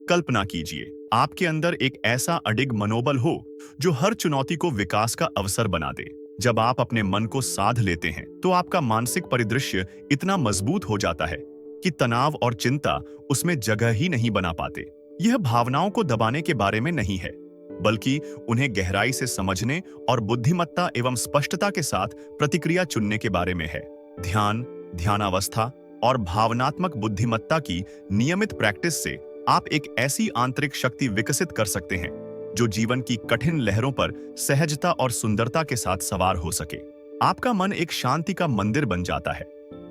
कल्पना कीजिए, आपके अंदर एक ऐसा अडिग मनोबल हो जो हर चुनौती को विकास का अवसर बना दे। जब आप अपने मन को साध लेते हैं तो आपका मानसिक परिदृश्य इतना मजबूत हो जाता है कि तनाव और चिंता उसमें जगह ही नहीं बना पाते। यह भावनाओं को दबाने के बारे में नहीं है, बल्कि उन्हें गहराई से समझने और बुद्धिमत्ता एवं स्पष्टता के साथ प्रतिक्रिया चुनने के बारे में है। ध्यान, ध्यानावस्था और भावनात्मक बुद्धिमत्ता की नियमित प्रैक्टिस से आप एक ऐसी आंतरिक शक्ति विकसित कर सकते हैं जो जीवन की कठिन लहरों पर सहजता और सुंदरता के साथ सवार हो सके। आपका मन एक शांति का मंदिर बन जाता है,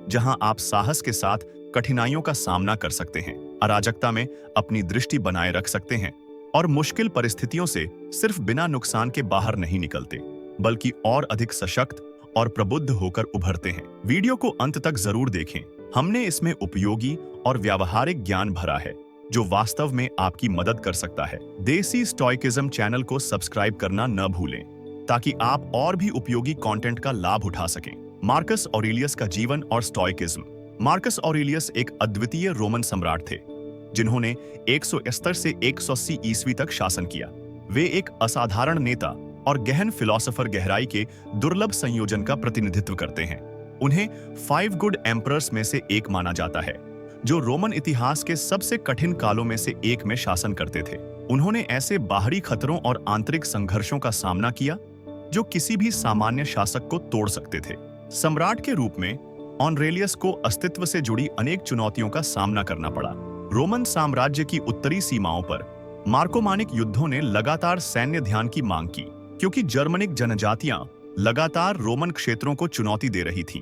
जहां आप साहस के साथ कठिनाइयों का सामना कर सकते हैं, अराजकता में अपनी दृष्टि बनाए रख सकते हैं और मुश्किल परिस्थितियों से सिर्फ बिना नुकसान के बाहर नहीं निकलते, बल्कि और अधिक सशक्त और प्रबुद्ध होकर उभरते हैं। वीडियो को अंत तक जरूर देखें। हमने इसमें उपयोगी और व्यावहारिक ज्ञान भरा है जो वास्तव में आपकी मदद कर सकता है। देसी स्टोइकिज्म चैनल को सब्सक्राइब करना न भूलें ताकि आप और भी उपयोगी कंटेंट का लाभ उठा सकें। मार्कस ऑरेलियस का जीवन और स्टोइकिज्म। मार्कस ऑरेलियस एक अद्वितीय रोमन सम्राट थे जिन्होंने 170 से 180 ईस्वी तक शासन किया। वे एक असाधारण नेता और गहन फिलोसोफर गहराई के दुर्लभ संयोजन का प्रतिनिधित्व करते हैं। उन्हें 5 गुड एम्परर्स में से एक माना जाता है, जो रोमन इतिहास के सबसे कठिन कालों में से एक में शासन करते थे। उन्होंने ऐसे बाहरी खतरों और आंतरिक संघर्षों का सामना किया जो किसी भी सामान्य शासक को तोड़ सकते थे। सम्राट के रूप में ऑरेलियस को अस्तित्व से जुड़ी अनेक चुनौतियों का सामना करना पड़ा। रोमन साम्राज्य की उत्तरी सीमाओं पर मार्कोमानिक युद्धों ने लगातार सैन्य ध्यान की मांग की, क्योंकि जर्मनिक जनजातियां लगातार रोमन क्षेत्रों को चुनौती दे रही थीं।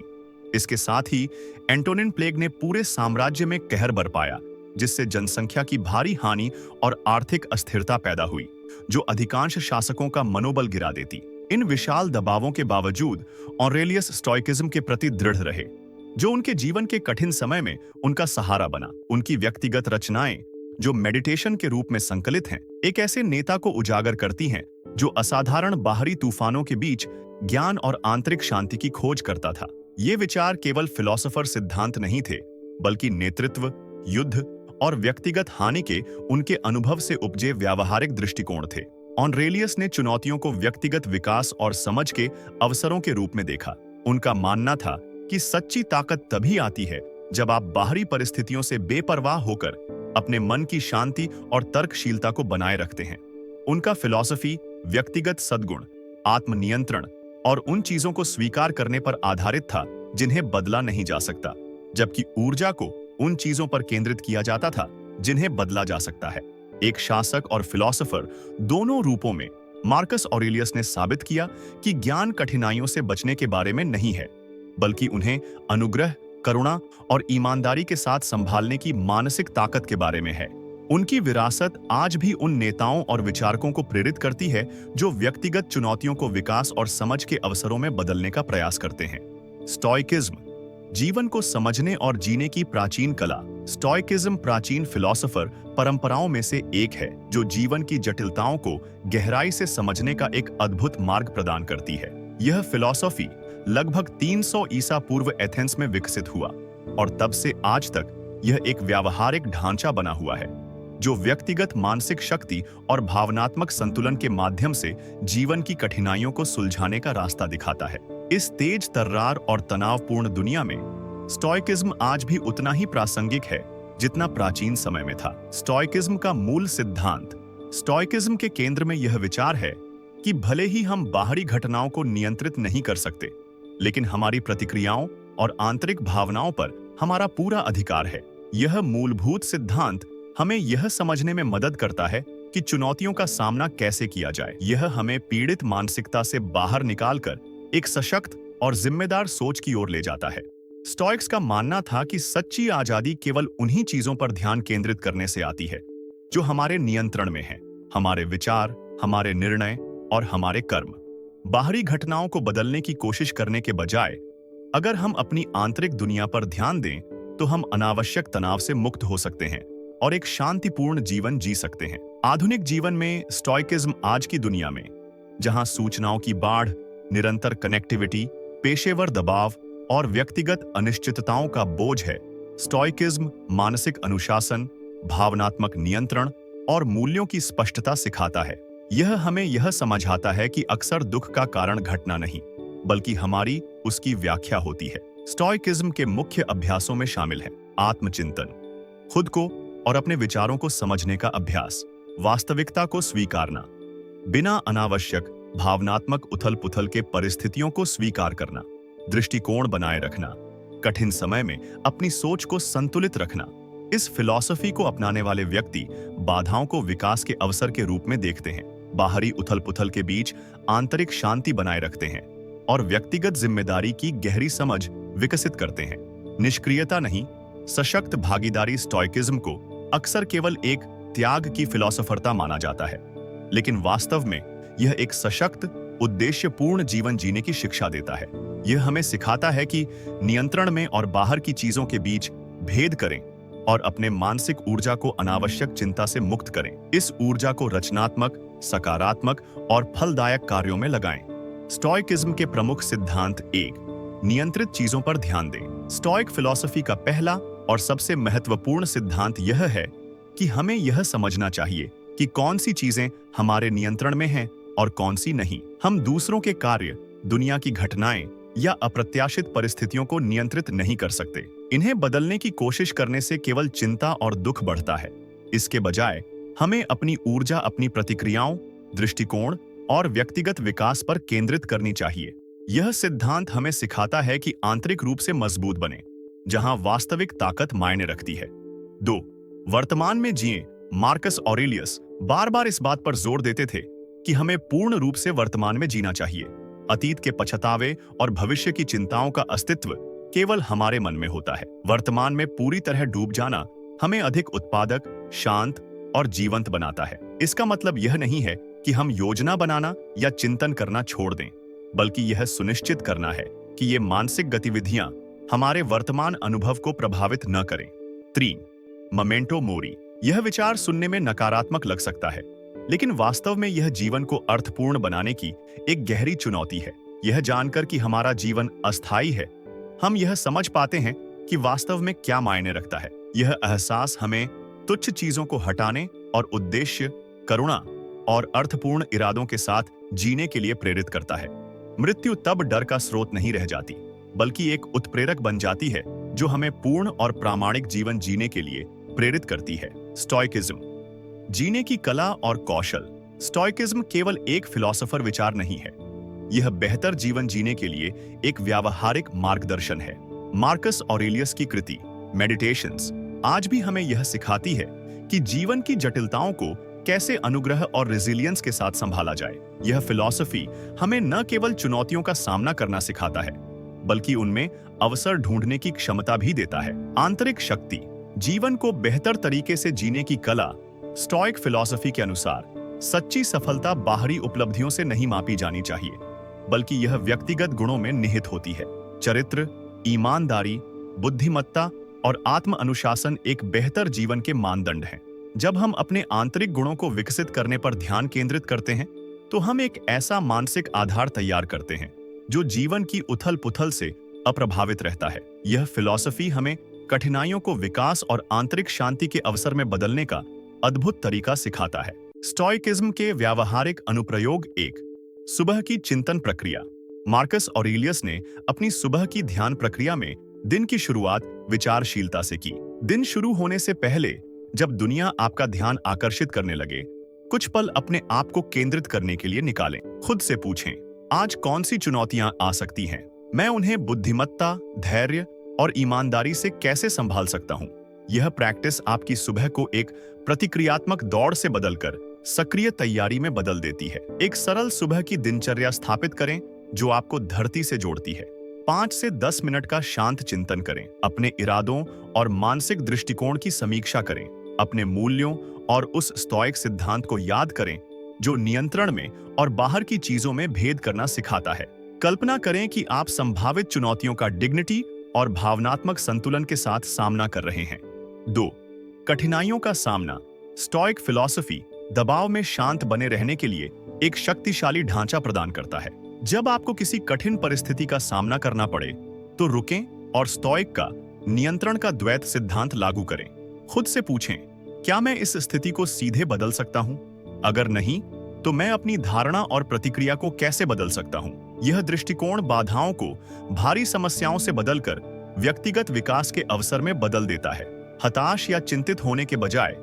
इसके साथ ही एंटोनिन प्लेग ने पूरे साम्राज्य में कहर बरपाया, जिससे जनसंख्या की भारी हानि और आर्थिक अस्थिरता पैदा हुई, जो अधिकांश शासकों का मनोबल गिरा देती। इन विशाल दबावों के बावजूद ऑरेलियस स्टोइकिज्म के प्रति दृढ़ रहे, जो उनके जीवन के कठिन समय में उनका सहारा बना। उनकी व्यक्तिगत रचनाएं, जो मेडिटेशन के रूप में संकलित हैं, एक ऐसे नेता को उजागर करती हैं जो असाधारण बाहरी तूफानों के बीच ज्ञान और आंतरिक शांति की खोज करता था। ये विचार केवल फिलोसोफर सिद्धांत नहीं थे, बल्कि नेतृत्व, युद्ध और व्यक्तिगत हानि के उनके अनुभव से उपजे व्यावहारिक दृष्टिकोण थे। ऑरेलियस ने चुनौतियों को व्यक्तिगत विकास और समझ के अवसरों के रूप में देखा। उनका मानना था कि सच्ची ताकत तभी आती है जब आप बाहरी परिस्थितियों से बेपरवाह होकर अपने मन की शांति और तर्कशीलता को बनाए रखते हैं। उनका फिलॉसफी व्यक्तिगत सद्गुण, आत्मनियंत्रण और उन चीजों को स्वीकार करने पर आधारित था जिन्हें बदला नहीं जा सकता, जबकि ऊर्जा को उन चीजों पर केंद्रित किया जाता था जिन्हें बदला जा सकता है। एक शासक और फिलोसोफर दोनों रूपों में मार्कस ऑरेलियस ने साबित किया कि ज्ञान कठिनाइयों से बचने के बारे में नहीं है, बल्कि उन्हें अनुग्रह, करुणा और ईमानदारी के साथ संभालने की मानसिक ताकत के बारे में है। उनकी विरासत आज भी उन नेताओं और विचारकों को प्रेरित करती है जो व्यक्तिगत चुनौतियों को विकास और समझ के अवसरों में बदलने का प्रयास करते हैं। स्टोइकिज्म, जीवन को समझने और जीने की प्राचीन कला। स्टोइकिज्म प्राचीन फिलोसोफर परंपराओं में से एक है जो जीवन की जटिलताओं को गहराई से समझने का एक अद्भुत मार्ग प्रदान करती है। यह फिलॉसफी लगभग 300 ईसा पूर्व एथेंस में विकसित हुआ और तब से आज तक यह एक व्यावहारिक ढांचा बना हुआ है जो व्यक्तिगत मानसिक शक्ति और भावनात्मक संतुलन के माध्यम से जीवन की कठिनाइयों को सुलझाने का रास्ता दिखाता है। इस तेज तर्रार और तनावपूर्ण दुनिया में स्टोइकिज्म आज भी उतना ही प्रासंगिक है जितना प्राचीन समय में था। स्टोइकिज्म का मूल सिद्धांत। स्टोइकिज्म के केंद्र में यह विचार है कि भले ही हम बाहरी घटनाओं को नियंत्रित नहीं कर सकते, लेकिन हमारी प्रतिक्रियाओं और आंतरिक भावनाओं पर हमारा पूरा अधिकार है। यह मूलभूत सिद्धांत हमें यह समझने में मदद करता है कि चुनौतियों का सामना कैसे किया जाए। यह हमें पीड़ित मानसिकता से बाहर निकालकर एक सशक्त और जिम्मेदार सोच की ओर ले जाता है। स्टोइक्स का मानना था कि सच्ची आजादी केवल उन्हीं चीजों पर ध्यान केंद्रित करने से आती है जो हमारे नियंत्रण में है, हमारे विचार, हमारे निर्णय और हमारे कर्म। बाहरी घटनाओं को बदलने की कोशिश करने के बजाय अगर हम अपनी आंतरिक दुनिया पर ध्यान दें तो हम अनावश्यक तनाव से मुक्त हो सकते हैं और एक शांतिपूर्ण जीवन जी सकते हैं। आधुनिक जीवन में स्टोइकिज्म आज की दुनिया में, जहां सूचनाओं की बाढ़, निरंतर कनेक्टिविटी, पेशेवर दबाव और व्यक्तिगत अनिश्चितताओं का बोझ है, स्टोइकिज्म मानसिक अनुशासन, भावनात्मक नियंत्रण और मूल्यों की स्पष्टता सिखाता है। यह हमें यह समझाता है कि अक्सर दुख का कारण घटना नहीं, बल्कि हमारी उसकी व्याख्या होती है। स्टोइकिज्म के मुख्य अभ्यासों में शामिल है आत्मचिंतन, खुद को और अपने विचारों को समझने का अभ्यास, वास्तविकता को स्वीकारना, बिना अनावश्यक भावनात्मक उथल-पुथल के परिस्थितियों को स्वीकार करना, दृष्टिकोण बनाए रखना, कठिन समय में अपनी सोच को संतुलित रखना। इस फिलॉसफी को अपनाने वाले व्यक्ति बाधाओं को विकास के अवसर के रूप में देखते हैं, बाहरी उथल-पुथल के बीच आंतरिक शांति बनाए रखते हैं और व्यक्तिगत जिम्मेदारी की गहरी समझ विकसित करते हैं। निष्क्रियता नहीं, सशक्त भागीदारी। स्टोइकिज्म को अक्सर केवल एक त्याग की फिलॉसफरता माना जाता है, लेकिन वास्तव में यह एक सशक्त, उद्देश्यपूर्ण जीवन जीने की शिक्षा देता है। यह हमें सिखाता है कि नियंत्रण में और बाहर की चीजों के बीच भेद करें और अपने मानसिक ऊर्जा को अनावश्यक चिंता से मुक्त करें। इस ऊर्जा को रचनात्मक, सकारात्मक और फलदायक कार्यों में लगाएं। स्टोइकिज्म के प्रमुख सिद्धांत। 1. नियंत्रित चीजों पर ध्यान दें। स्टोइक फिलॉसफी का पहला और सबसे महत्वपूर्ण सिद्धांत यह है कि हमें यह समझना चाहिए कि कौन सी चीजें हमारे नियंत्रण में हैं और कौन सी नहीं। हम दूसरों के कार्य, दुनिया की घटनाएं या अप्रत्याशित परिस्थितियों को नियंत्रित नहीं कर सकते। इन्हें बदलने की कोशिश करने से केवल चिंता और दुख बढ़ता है। इसके बजाय हमें अपनी ऊर्जा अपनी प्रतिक्रियाओं, दृष्टिकोण और व्यक्तिगत विकास पर केंद्रित करनी चाहिए। यह सिद्धांत हमें सिखाता है कि आंतरिक रूप से मजबूत बने, जहां वास्तविक ताकत मायने रखती है। 2. वर्तमान में जिएं। मार्कस ऑरेलियस बार-बार इस बात पर जोर देते थे कि हमें पूर्ण रूप से वर्तमान में जीना चाहिए। अतीत के पछतावे और भविष्य की चिंताओं का अस्तित्व केवल हमारे मन में होता है। वर्तमान में पूरी तरह डूब जाना हमें अधिक उत्पादक, शांत और जीवंत बनाता है। इसका मतलब यह नहीं है कि हम योजना बनाना या चिंतन करना छोड़ दें, बल्कि यह सुनिश्चित करना है कि ये मानसिक गतिविधियां हमारे वर्तमान अनुभव को प्रभावित न करें। 3. मोमेंटो मोरी। यह विचार सुनने में नकारात्मक लग सकता है, लेकिन वास्तव में यह जीवन को अर्थपूर्ण बनाने की एक गहरी चुनौती है। यह जानकर कि हमारा जीवन अस्थायी है, हम यह समझ पाते हैं कि वास्तव में क्या मायने रखता है। यह एहसास हमें तुच्छ चीजों को हटाने और उद्देश्य, करुणा और अर्थपूर्ण इरादों के साथ जीने के लिए प्रेरित करता है। मृत्यु तब डर का स्रोत नहीं रह जाती, बल्कि एक उत्प्रेरक बन जाती है जो हमें पूर्ण और प्रामाणिक जीवन जीने के लिए प्रेरित करती है। स्टोइकिज्म, जीने की कला और कौशल। स्टोइकिज्म केवल एक फिलॉसफर विचार नहीं है, यह बेहतर जीवन जीने के लिए एक व्यावहारिक मार्गदर्शन है। मार्कस ऑरेलियस की कृति मेडिटेशंस आज भी हमें यह सिखाती है कि जीवन की जटिलताओं को कैसे अनुग्रह और रेजिलियंस के साथ संभाला जाए। यह फिलॉसफी हमें न केवल चुनौतियों का सामना करना सिखाता है, बल्कि उनमें अवसर ढूंढने की क्षमता भी देता है। आंतरिक शक्ति, जीवन को बेहतर तरीके से जीने की कला। स्टोइक फिलॉसफी के अनुसार सच्ची सफलता बाहरी उपलब्धियों से नहीं मापी जानी चाहिए, बल्कि यह व्यक्तिगत गुणों में निहित होती है। चरित्र, ईमानदारी, बुद्धिमत्ता और आत्म अनुशासन एक बेहतर जीवन के मानदंड हैं। जब हम अपने आंतरिक गुणों को विकसित करने पर ध्यान केंद्रित करते हैं, तो हम एक ऐसा मानसिक आधार तैयार करते हैं जो जीवन की उथल-पुथल से अप्रभावित रहता है। यह फिलॉसफी हमें कठिनाइयों को विकास और आंतरिक शांति के अवसर में बदलने का अद्भुत तरीका सिखाता है। स्टोइकिज्म के व्यावहारिक अनुप्रयोग। 1. सुबह की चिंतन प्रक्रिया। मार्कस ऑरेलियस ने अपनी सुबह की ध्यान प्रक्रिया में दिन की शुरुआत विचारशीलता से की। दिन शुरू होने से पहले जब दुनिया आपका ध्यान आकर्षित करने लगे, कुछ पल अपने आप को केंद्रित करने के लिए निकालें। खुद से पूछें, आज कौन सी चुनौतियां आ सकती हैं? मैं उन्हें बुद्धिमत्ता, धैर्य और ईमानदारी से कैसे संभाल सकता हूं? यह प्रैक्टिस आपकी सुबह को एक प्रतिक्रियात्मक दौड़ से बदलकर सक्रिय तैयारी में बदल देती है। एक सरल सुबह की दिनचर्या स्थापित करें जो आपको धरती से जोड़ती है। 5 से 10 मिनट का शांत चिंतन करें। अपने इरादों और मानसिक दृष्टिकोण की समीक्षा करें। अपने मूल्यों और उस स्टोइक सिद्धांत को याद करें जो नियंत्रण में और बाहर की चीजों में भेद करना सिखाता है। कल्पना करें कि आप संभावित चुनौतियों का डिग्निटी और भावनात्मक संतुलन के साथ सामना कर रहे हैं। 2. कठिनाइयों का सामना। स्टोइक फिलॉसफी दबाव में शांत बने रहने के लिए एक शक्तिशाली ढांचा प्रदान करता है। जब आपको किसी कठिन परिस्थिति का सामना करना पड़े, तो रुकें और स्टोइक का नियंत्रण का द्वैत सिद्धांत लागू करें। खुद से पूछें, क्या मैं इस स्थिति को सीधे बदल सकता हूं? अगर नहीं, तो मैं अपनी धारणा और प्रतिक्रिया को कैसे बदल सकता हूं? यह दृष्टिकोण बाधाओं को भारी समस्याओं से बदलकर व्यक्तिगत विकास के अवसर में बदल देता है। हताश या चिंतित होने के बजाय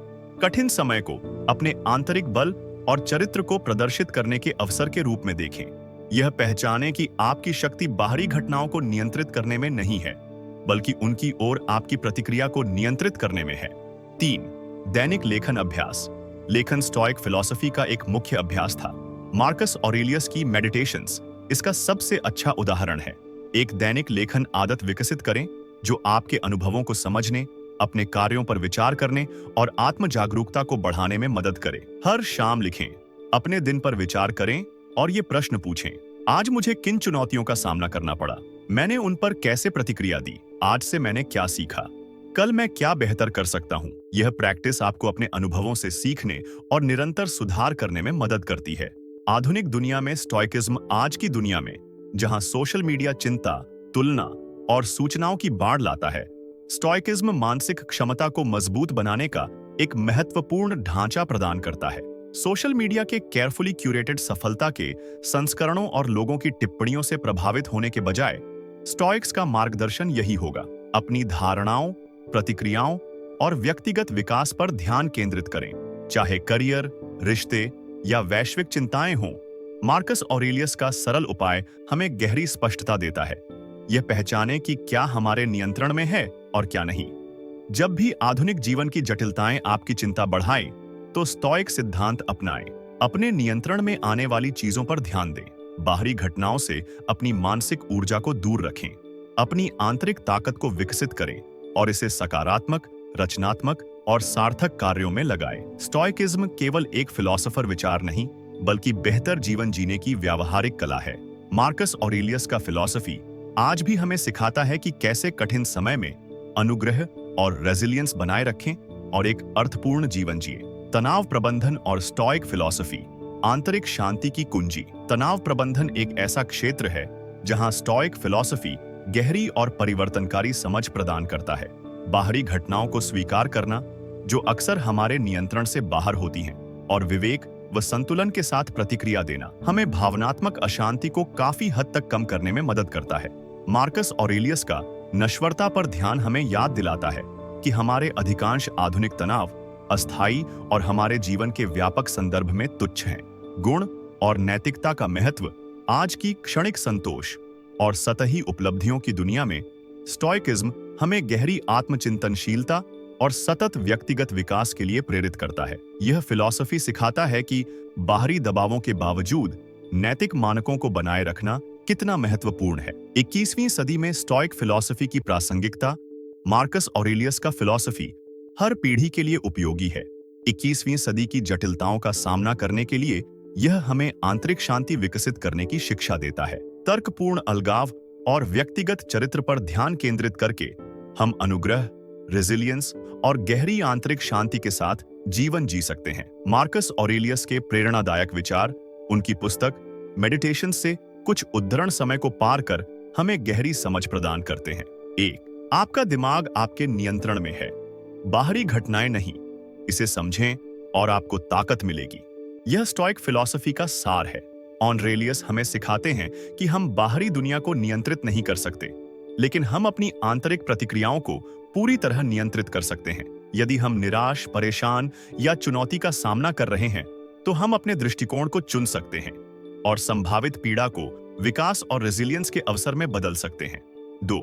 कठिन समय को अपने आंतरिक बल और चरित्र को प्रदर्शित करने के अवसर के रूप में देखें। यह पहचानें कि आपकी शक्ति बाहरी घटनाओं को नियंत्रित करने में नहीं है, बल्कि उनकी ओर आपकी प्रतिक्रिया को नियंत्रित करने में है। 3. दैनिक लेखन अभ्यास। लेखन स्टोइक फिलॉसफी का एक मुख्य अभ्यास था। मार्कस ऑरेलियस की मेडिटेशंस इसका सबसे अच्छा उदाहरण है। एक दैनिक लेखन आदत विकसित करें जो आपके अनुभवों को समझने, अपने कार्यों पर विचार करने और आत्म जागरूकता को बढ़ाने में मदद करे। हर शाम लिखें, अपने दिन पर विचार करें और ये प्रश्न पूछें: आज मुझे किन चुनौतियों का सामना करना पड़ा? मैंने उन पर कैसे प्रतिक्रिया दी? आज से मैंने क्या सीखा? कल मैं क्या बेहतर कर सकता हूँ? यह प्रैक्टिस आपको अपने अनुभवों से सीखने और निरंतर सुधार करने में मदद करती है। आधुनिक दुनिया में स्टोइकिज्म आज की दुनिया में, जहाँ सोशल मीडिया चिंता, तुलना और सूचनाओं की बाढ़ लाता है, स्टोइकिज्म मानसिक क्षमता को मजबूत बनाने का एक महत्वपूर्ण ढांचा प्रदान करता है। सोशल मीडिया के केयरफुली क्यूरेटेड सफलता के संस्करणों और लोगों की टिप्पणियों से प्रभावित होने के बजाय स्टोइक्स का मार्गदर्शन यही होगा: अपनी धारणाओं, प्रतिक्रियाओं और व्यक्तिगत विकास पर ध्यान केंद्रित करें, चाहे करियर, रिश्ते या वैश्विक चिंताएं हों। मार्कस ऑरेलियस का सरल उपाय हमें गहरी स्पष्टता देता है। यह पहचानें कि क्या हमारे नियंत्रण में है और क्या नहीं। जब भी आधुनिक जीवन की जटिलताएं आपकी चिंता बढ़ाएं, तो स्टोइक सिद्धांत अपनाएं। अपने नियंत्रण में आने वाली चीजों पर ध्यान दें। बाहरी घटनाओं से अपनी मानसिक ऊर्जा को दूर रखें। अपनी आंतरिक ताकत को विकसित करें और इसे सकारात्मक, रचनात्मक और सार्थक कार्यों में लगाएं। स्टोइकिज्म केवल एक फिलॉसफर विचार नहीं, बल्कि बेहतर जीवन जीने की व्यावहारिक कला है। मार्कस ऑरेलियस का फिलॉसफी आज भी हमें सिखाता है कि कैसे कठिन समय में अनुग्रह और रेजिलियंस बनाए रखें और एक अर्थपूर्ण जीवन जिए। तनाव प्रबंधन और स्टोइक फिलॉसफी। आंतरिक शांति की कुंजी। तनाव प्रबंधन एक ऐसा क्षेत्र है जहां स्टोइक फिलॉसफी गहरी और परिवर्तनकारी समझ प्रदान करता है। बाहरी घटनाओं को स्वीकार करना जो अक्सर हमारे नियंत्रण से बाहर होती हैं, और विवेक व संतुलन के साथ प्रतिक्रिया देना हमें भावनात्मक अशांति को काफी हद तक कम करने में मदद करता है। मार्कस ऑरेलियस का नश्वरता पर ध्यान हमें याद दिलाता है कि हमारे अधिकांश आधुनिक तनाव अस्थायी और हमारे जीवन के व्यापक संदर्भ में तुच्छ हैं। गुण और नैतिकता का महत्व। आज की क्षणिक संतोष और सतही उपलब्धियों की दुनिया में स्टोइकिज्म हमें गहरी आत्मचिंतनशीलता और सतत व्यक्तिगत विकास के लिए प्रेरित करता है। यह फिलॉसफी सिखाता है कि बाहरी दबावों के बावजूद नैतिक मानकों को बनाए रखना कितना महत्वपूर्ण है। 21वीं सदी में स्टोइक फिलॉसफी की प्रासंगिकता। मार्कस ऑरेलियस का फिलॉसफी हर पीढ़ी के लिए उपयोगी है। 21वीं सदी की जटिलताओं का सामना करने के लिए यह हमें आंतरिक शांति विकसित करने की शिक्षा देता है। तर्कपूर्ण अलगाव और व्यक्तिगत चरित्र पर ध्यान केंद्रित करके हम अनुग्रह, रेजिलियंस और गहरी आंतरिक शांति के साथ जीवन जी सकते हैं। मार्कस ऑरेलियस के प्रेरणादायक विचार, उनकी पुस्तक मेडिटेशंस से कुछ उद्धरण समय को पार कर हमें गहरी समझ प्रदान करते हैं। 1. आपका दिमाग आपके नियंत्रण में है, बाहरी घटनाएं नहीं। इसे समझें और आपको ताकत मिलेगी। यह स्टोइक फिलॉसफी का सार है। ऑरेलियस हमें सिखाते हैं कि हम बाहरी दुनिया को नियंत्रित नहीं कर सकते, लेकिन हम अपनी आंतरिक प्रतिक्रियाओं को पूरी तरह नियंत्रित कर सकते हैं। यदि हम निराश, परेशान या चुनौती का सामना कर रहे हैं, तो हम अपने दृष्टिकोण को चुन सकते हैं और संभावित पीड़ा को विकास और रेजिलियंस के अवसर में बदल सकते हैं। 2.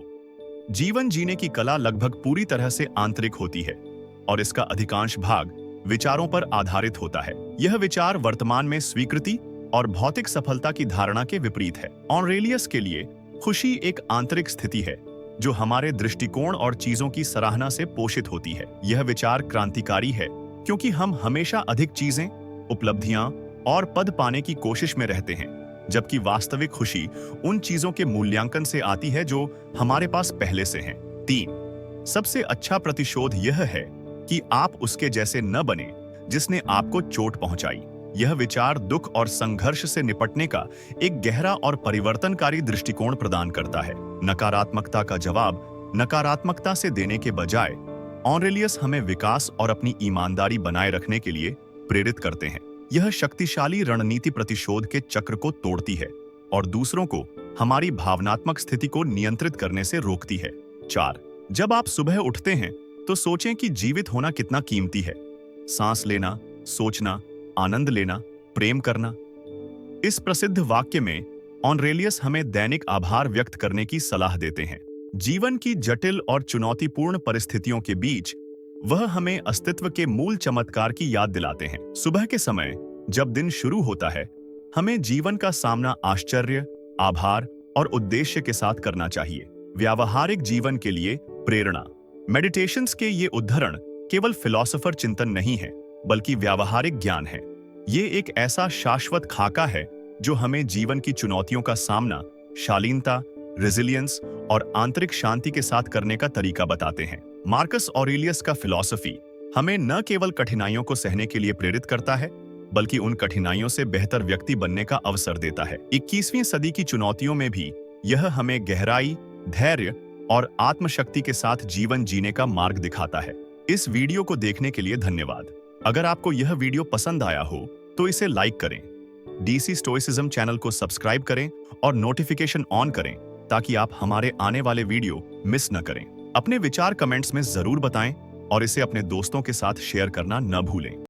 जीवन जीने की कला लगभग पूरी तरह से आंतरिक होती है और इसका अधिकांश भाग विचारों पर आधारित होता है। यह विचार वर्तमान में स्वीकृति और भौतिक सफलता की धारणा के विपरीत है। ऑरेलियस के लिए खुशी एक आंतरिक स्थिति है जो हमारे दृष्टिकोण और चीजों की सराहना से पोषित होती है। यह विचार क्रांतिकारी है क्योंकि हम हमेशा अधिक चीजें, उपलब्धियां और पद पाने की कोशिश में रहते हैं, जबकि वास्तविक खुशी उन चीजों के मूल्यांकन से आती है जो हमारे पास पहले से हैं। 3. सबसे अच्छा प्रतिशोध यह है कि आप उसके जैसे न बने जिसने आपको चोट पहुंचाई। यह विचार दुख और संघर्ष से निपटने का एक गहरा और परिवर्तनकारी दृष्टिकोण प्रदान करता है। नकारात्मकता का जवाब नकारात्मकता से देने के बजाय ऑरेलियस हमें विकास और अपनी ईमानदारी बनाए रखने के लिए प्रेरित करते हैं। यह शक्तिशाली रणनीति प्रतिशोध के चक्र को तोड़ती है और दूसरों को हमारी भावनात्मक स्थिति को नियंत्रित करने से रोकती है। 4. जब आप सुबह उठते हैं तो सोचें कि जीवित होना कितना कीमती है। सांस लेना, सोचना, आनंद लेना, प्रेम करना। इस प्रसिद्ध वाक्य में ऑरेलियस हमें दैनिक आभार व्यक्त करने की सलाह देते हैं। जीवन की जटिल और चुनौतीपूर्ण परिस्थितियों के बीच वह हमें अस्तित्व के मूल चमत्कार की याद दिलाते हैं। सुबह के समय जब दिन शुरू होता है, हमें जीवन का सामना आश्चर्य, आभार और उद्देश्य के साथ करना चाहिए। व्यावहारिक जीवन के लिए प्रेरणा। मेडिटेशंस के ये उद्धरण केवल फिलॉसफर चिंतन नहीं है, बल्कि व्यावहारिक ज्ञान है। ये एक ऐसा शाश्वत खाका है जो हमें जीवन की चुनौतियों का सामना शालीनता, रेजिलियंस और आंतरिक शांति के साथ करने का तरीका बताते हैं। मार्कस ऑरेलियस का फिलॉसफी हमें न केवल कठिनाइयों को सहने के लिए प्रेरित करता है, बल्कि उन कठिनाइयों से बेहतर व्यक्ति बनने का अवसर देता है। 21वीं सदी की चुनौतियों में भी यह हमें गहराई, धैर्य और आत्मशक्ति के साथ जीवन जीने का मार्ग दिखाता है। इस वीडियो को देखने के लिए धन्यवाद। अगर आपको यह वीडियो पसंद आया हो तो इसे लाइक करें, डीसी स्टोइसिज्म चैनल को सब्सक्राइब करें और नोटिफिकेशन ऑन करें ताकि आप हमारे आने वाले वीडियो मिस न करें। अपने विचार कमेंट्स में जरूर बताएं और इसे अपने दोस्तों के साथ शेयर करना न भूलें।